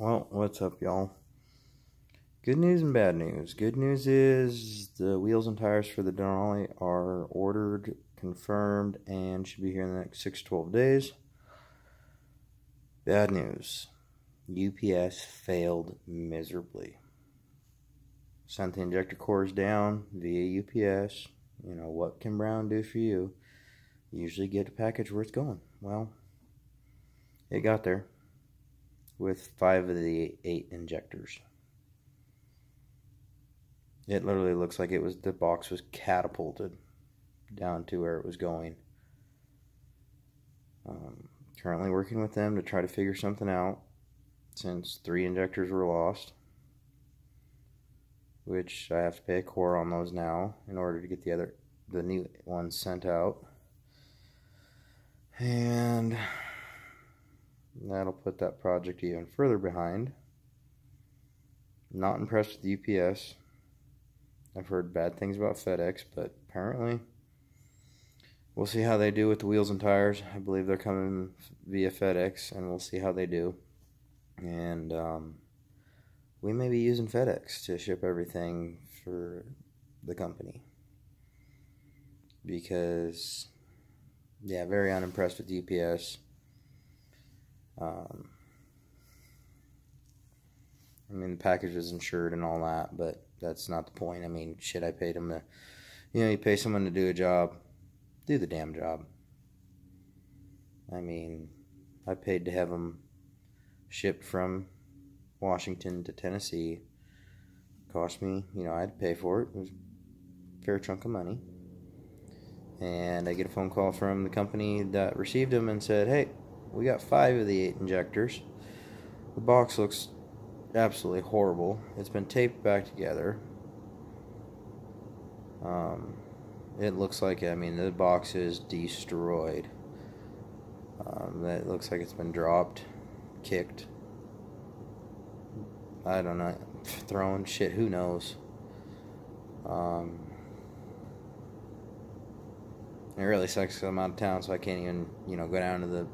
Well, what's up, y'all? Good news and bad news. Good news is the wheels and tires for the Denali are ordered, confirmed, and should be here in the next 6 to 12 days. Bad news. UPS failed miserably. Sent the injector cores down via UPS. You know, what can Brown do for you? Usually get a package where it's going. Well, it got there with 5 of the 8 injectors. It literally looks like the box was catapulted down to where it was going. Currently working with them to try to figure something out, since 3 injectors were lost, which I have to pay a core on those now in order to get the new ones sent out, and that'll put that project even further behind. Not impressed with UPS. I've heard bad things about FedEx, but apparently we'll see how they do with the wheels and tires. I believe they're coming via FedEx, and we'll see how they do. And we may be using FedEx to ship everything for the company. Because, yeah, very unimpressed with UPS. I mean, the package is insured and all that, but that's not the point. I mean, shit, I paid them to, you pay someone to do a job, do the damn job. I mean, I paid to have them shipped from Washington to Tennessee. Cost me, I had to pay for it. It was a fair chunk of money. And I get a phone call from the company that received them and said, hey, we got 5 of the 8 injectors. The box looks absolutely horrible. It's been taped back together. It looks like, the box is destroyed. It looks like it's been dropped, kicked. I don't know, thrown, shit, who knows. It really sucks because I'm out of town, so I can't even, go down to the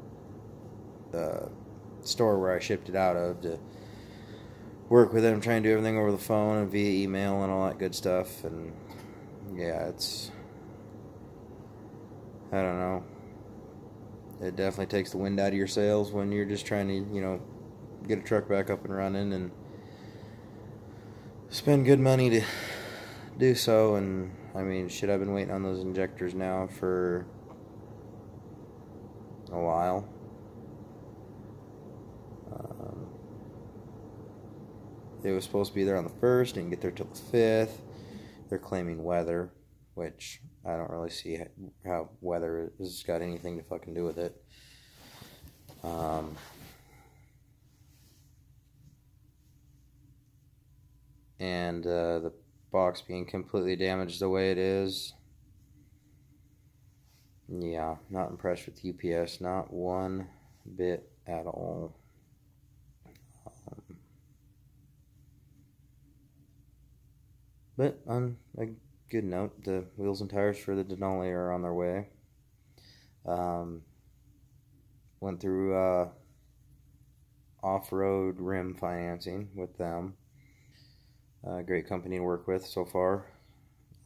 store where I shipped it out of to work with them, try and do everything over the phone and via email and all that good stuff. And yeah, I don't know. It definitely takes the wind out of your sails when you're just trying to, get a truck back up and running and spend good money to do so. And shit, I've been waiting on those injectors now for a while. It was supposed to be there on the 1st, didn't get there till the 5th. They're claiming weather, which I don't really see how weather has got anything to fucking do with it. And the box being completely damaged the way it is. Yeah, not impressed with UPS, not one bit at all. But on a good note, the wheels and tires for the Denali are on their way. Went through off-road rim financing with them. Great company to work with so far.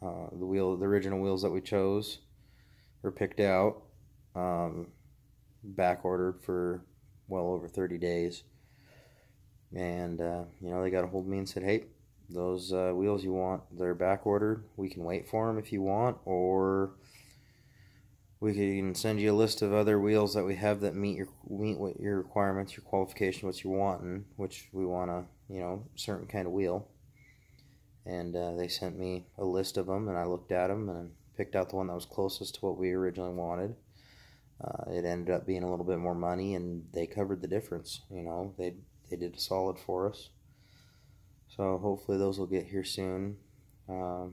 The original wheels that we chose were picked out, back ordered for well over 30 days. And they got a hold of me and said, hey, those wheels you want, they're back ordered. We can wait for them if you want, or we can send you a list of other wheels that we have that meet what your requirements, your qualification, what you're wanting, which we want a certain kind of wheel. And they sent me a list of them, and I looked at them and picked out the one that was closest to what we originally wanted. It ended up being a little bit more money, and they covered the difference. They did a solid for us. So hopefully those will get here soon. I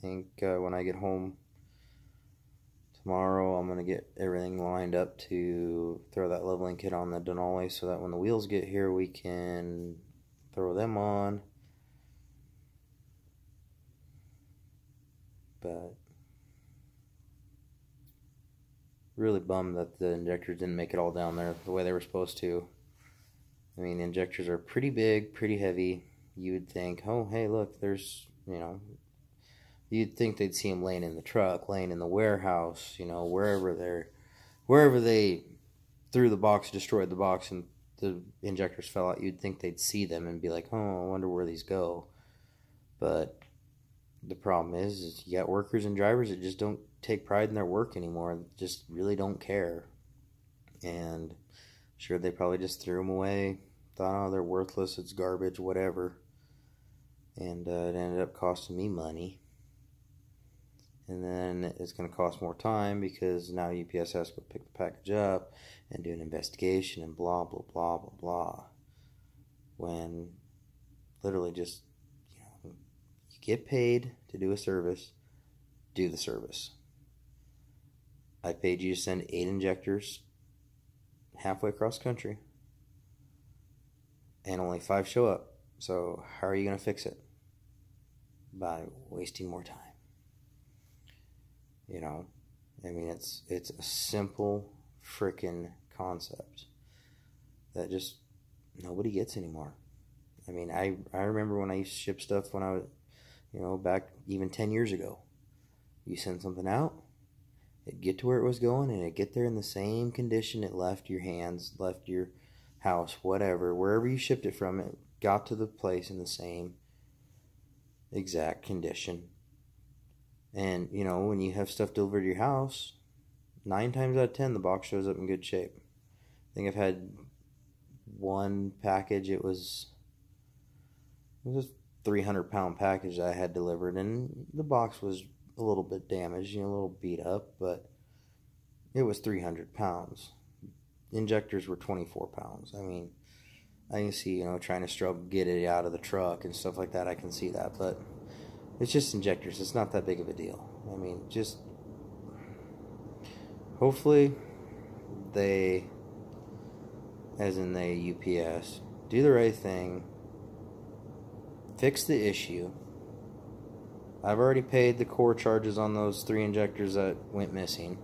think when I get home tomorrow, I'm going to get everything lined up to throw that leveling kit on the Denali, so that when the wheels get here, we can throw them on. But really bummed that the injectors didn't make it all down there the way they were supposed to. I mean, injectors are pretty big, pretty heavy. You would think, oh, hey, look, there's, you'd think they'd see them laying in the truck, laying in the warehouse, wherever they threw the box, destroyed the box, and the injectors fell out. You'd think they'd see them and be like, oh, I wonder where these go. But the problem is you got workers and drivers that just don't take pride in their work anymore, just really don't care. And sure, they probably just threw them away, thought, oh, they're worthless, it's garbage, whatever. And it ended up costing me money. And then it's going to cost more time because now UPS has to go pick the package up and do an investigation and blah, blah, blah, blah, blah. When literally just, you get paid to do a service, do the service. I paid you to send 8 injectors halfway across the country, and only 5 show up. So how are you going to fix it? By wasting more time. I mean, it's a simple freaking concept that just nobody gets anymore. I mean, I remember when I used to ship stuff when I was, back even 10 years ago. You send something out, it'd get to where it was going, and it'd get there in the same condition it left your hands, left your house, whatever, wherever you shipped it from, it got to the place in the same exact condition. And, when you have stuff delivered to your house, 9 times out of 10, the box shows up in good shape. I think I've had one package, it was a 300-pound package that I had delivered, and the box was a little bit damaged, a little beat up, but it was 300 pounds. Injectors were 24 pounds. I mean, I can see, trying to struggle get it out of the truck and stuff like that. I can see that, but it's just injectors. It's not that big of a deal. I mean, just hopefully they, as in they UPS, do the right thing, fix the issue. I've already paid the core charges on those 3 injectors that went missing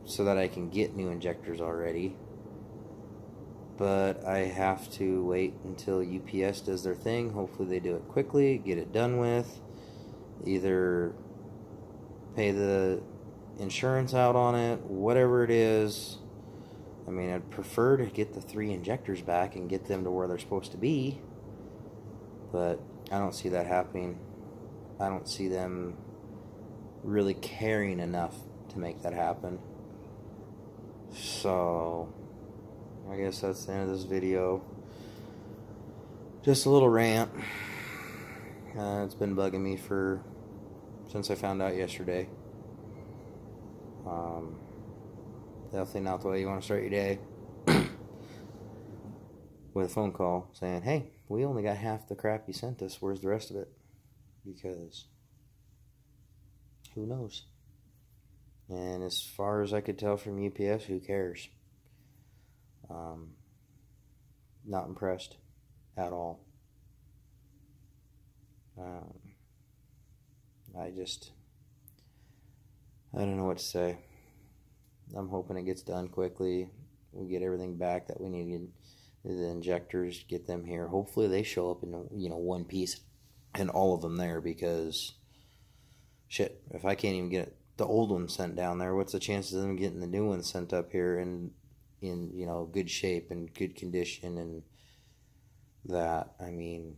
so that I can get new injectors already. But I have to wait until UPS does their thing. Hopefully they do it quickly, get it done with. Either pay the insurance out on it, whatever it is. I mean, I'd prefer to get the 3 injectors back and get them to where they're supposed to be. But I don't see that happening. I don't see them really caring enough to make that happen. So I guess that's the end of this video. Just a little rant. It's been bugging me since I found out yesterday. Definitely not the way you want to start your day. With a phone call saying, hey, we only got half the crap you sent us. Where's the rest of it? Because who knows? And as far as I could tell from UPS, who cares? Not impressed at all. I don't know what to say. I'm hoping it gets done quickly. We get everything back that we needed. The injectors, get them here. Hopefully they show up in one piece and all of them there, because shit, if I can't even get the old one sent down there, what's the chances of them getting the new one sent up here in good shape and good condition? And that, I mean,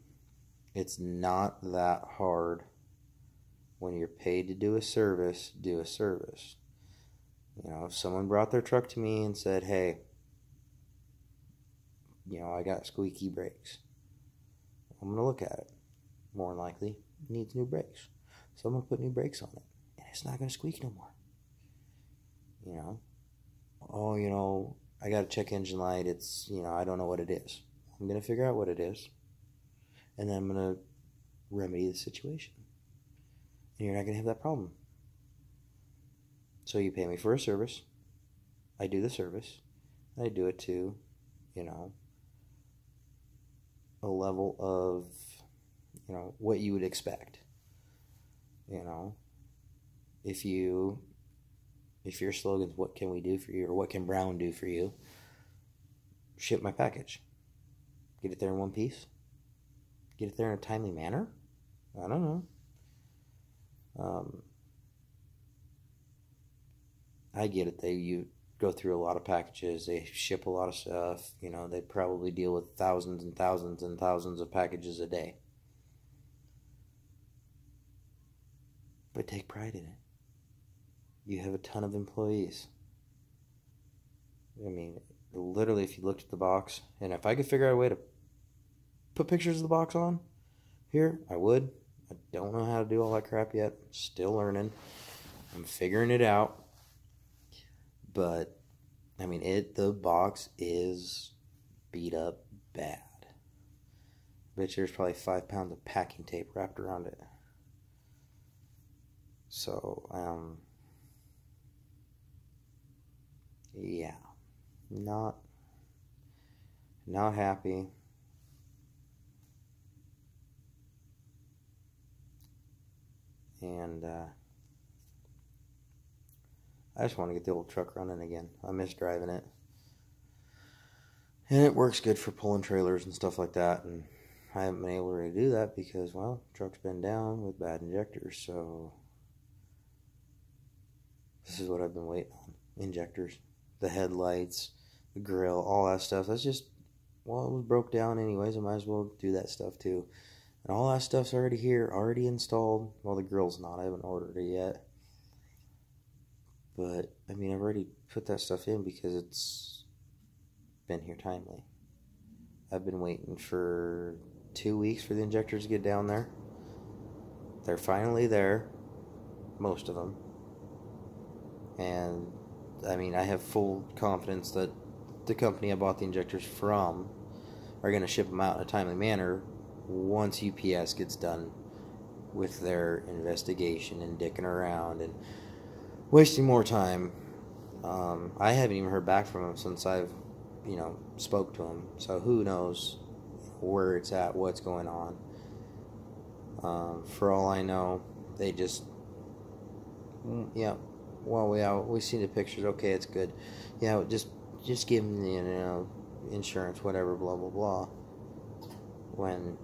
it's not that hard. When you're paid to do a service, do a service. If someone brought their truck to me and said, hey, I got squeaky brakes, I'm going to look at it. More than likely, it needs new brakes. So I'm going to put new brakes on it, and it's not going to squeak no more. Oh, I got a check engine light. It's, I don't know what it is. I'm going to figure out what it is, and then I'm going to remedy the situation. And you're not going to have that problem. So you pay me for a service. I do the service. I do it to, a level of, what you would expect. If your slogan's what can we do for you, or what can Brown do for you, ship my package? Get it there in one piece? Get it there in a timely manner? I don't know. I get it. You go through a lot of packages. They ship a lot of stuff. You know, they probably deal with thousands and thousands and thousands of packages a day. But take pride in it. You have a ton of employees. I mean, literally, if you looked at the box, and if I could figure out a way to put pictures of the box on here, I would. I don't know how to do all that crap yet. Still learning. I'm figuring it out. But, I mean, the box is beat up bad. Bet there's probably 5 pounds of packing tape wrapped around it. So, yeah. Not happy. And I just want to get the old truck running again. I miss driving it. And it works good for pulling trailers and stuff like that. And I haven't been able to do that because, well, the truck's been down with bad injectors. So this is what I've been waiting on. Injectors, the headlights, the grill, all that stuff. That's just, well, it was broke down anyways. I might as well do that stuff too. And all that stuff's already here, already installed. Well, the grill's not. I haven't ordered it yet. But, I mean, I've already put that stuff in because it's been here timely. I've been waiting for 2 weeks for the injectors to get down there. They're finally there. Most of them. And, I mean, I have full confidence that the company I bought the injectors from are going to ship them out in a timely manner once UPS gets done with their investigation and dicking around and wasting more time. I haven't even heard back from them since I've, spoke to them. So who knows where it's at, what's going on. For all I know, they just, we see the pictures. Okay, it's good. Yeah, just give them the, insurance, whatever, blah, blah, blah. When,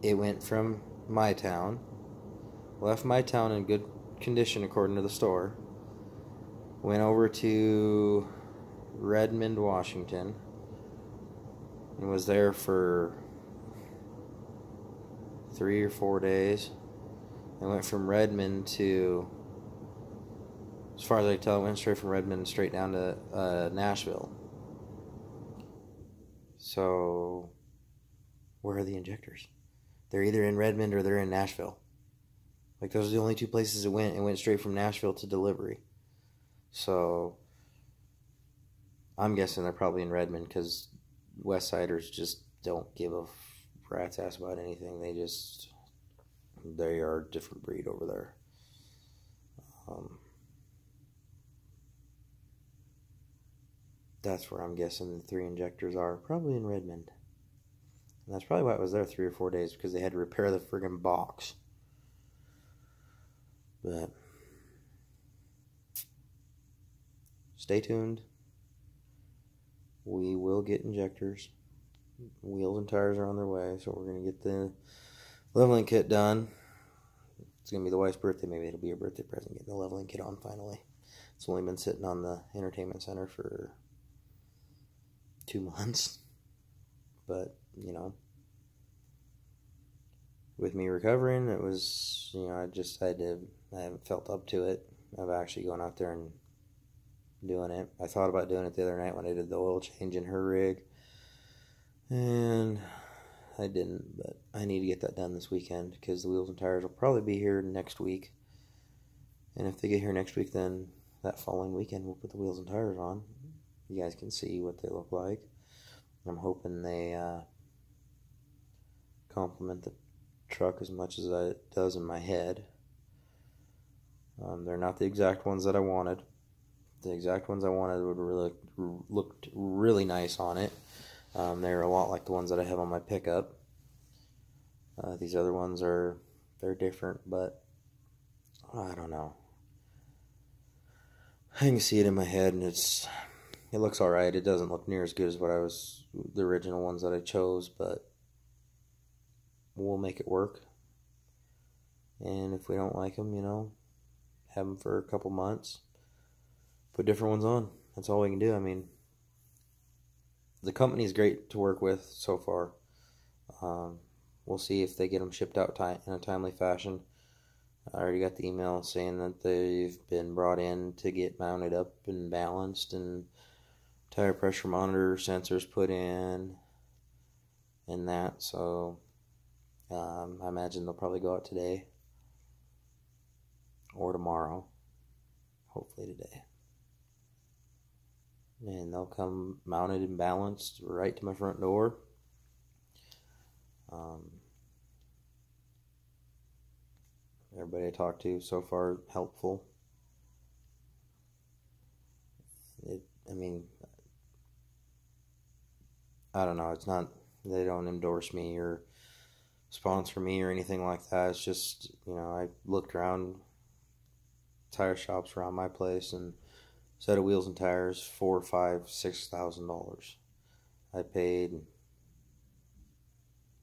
it went from my town, left my town in good condition according to the store, went over to Redmond, Washington, and was there for 3 or 4 days. I went from Redmond to, as far as I can tell, I went straight from Redmond straight down to Nashville. So, where are the injectors? They're either in Redmond or they're in Nashville. Like, those are the only two places it went. It went straight from Nashville to delivery. So, I'm guessing they're probably in Redmond because Westsiders just don't give a rat's ass about anything. They are a different breed over there. That's where I'm guessing the 3 injectors are. Probably in Redmond. And that's probably why I was there 3 or 4 days, because they had to repair the friggin' box. But stay tuned. We will get injectors. Wheels and tires are on their way, so we're going to get the leveling kit done. It's going to be the wife's birthday. Maybe it'll be her birthday present, getting the leveling kit on finally. It's only been sitting on the entertainment center for 2 months. But, with me recovering, it was, I haven't felt up to it of actually going out there and doing it. I thought about doing it the other night when I did the oil change in her rig, and I didn't, but I need to get that done this weekend because the wheels and tires will probably be here next week. And if they get here next week, then that following weekend we'll put the wheels and tires on. You guys can see what they look like. I'm hoping they complement the truck as much as it does in my head. They're not the exact ones that I wanted. The exact ones I wanted would really looked really nice on it. They're a lot like the ones that I have on my pickup. These other ones they're different, but I don't know. I can see it in my head, and it's It looks alright. It doesn't look near as good as the original ones that I chose, but we'll make it work. And if we don't like them, have them for a couple months, put different ones on. That's all we can do. I mean, the company's great to work with so far. We'll see if they get them shipped out in a timely fashion. I already got the email saying that they've been brought in to get mounted up and balanced, and tire pressure monitor sensors put in and that. So I imagine they'll probably go out today or tomorrow, hopefully today. And they'll come mounted and balanced right to my front door. Everybody I talked to so far helpful. I don't know. It's not, they don't endorse me or sponsor me or anything like that. It's just, I looked around tire shops around my place, and set of wheels and tires, $4,000, $5,000, $6,000. I paid,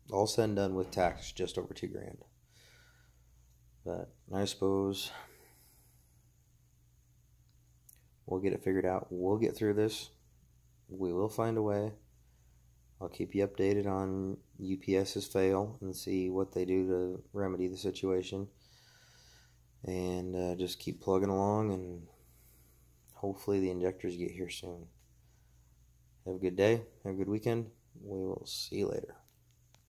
all said and done with tax, just over $2,000. But I suppose we'll get it figured out. We'll get through this. We will find a way. I'll keep you updated on UPS's fail and see what they do to remedy the situation. And just keep plugging along, and hopefully the injectors get here soon. Have a good day. Have a good weekend. We will see you later.